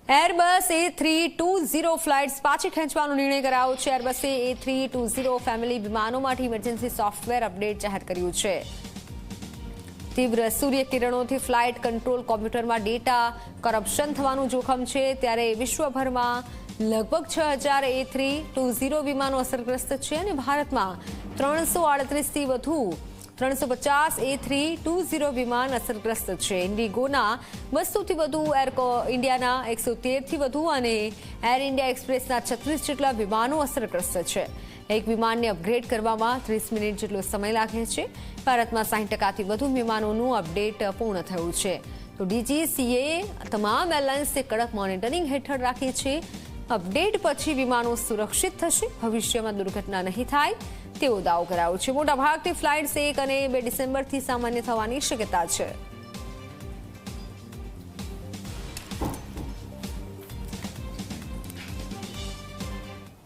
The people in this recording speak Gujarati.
એરબસ A320 ફ્લાઇટ્સ પાછી ખેંચવાનો નિર્ણય કરાયો છે. એરબસે A320 ફેમિલી વિમાનો માટે ઇમરજન્સી સોફ્ટવેર અપડેટ જાહેર કર્યું છે. તીવ્ર સૂર્યકિરણોથી ફ્લાઇટ કંટ્રોલ કોમ્પ્યુટરમાં ડેટા કરપ્શન થવાનું જોખમ છે. ત્યારે વિશ્વભરમાં લગભગ 6000 A320 વિમાનો અસરગ્રસ્ત છે અને ભારતમાં 338થી વધુ 350 A320 વિમાન અસરગ્રસ્ત છે. ઇન્ડિગોના 200થી વધુ, એર ઇન્ડિયાના 113થી વધુ અને એર ઇન્ડિયા એક્સપ્રેસના 36 જેટલા વિમાનો અસરગ્રસ્ત છે. એક વિમાનને અપગ્રેડ કરવામાં 30 મિનિટ જેટલો સમય લાગે છે. ભારતમાં 60%થી વધુ વિમાનોનું અપડેટ પૂર્ણ થયું છે. તો DGCA તમામ એરલાઇન્સને કડક મોનિટરિંગ હેઠળ રાખી છે. અપડેટ પછી વિમાનો સુરક્ષિત થશે, ભવિષ્યમાં દુર્ઘટના નહીં થાય તેવો દાવો કરાયો છે. મોટાભાગની ફ્લાઇટ્સ 1 અને 2 ડિસેમ્બરથી સામાન્ય થવાની શક્યતા છે.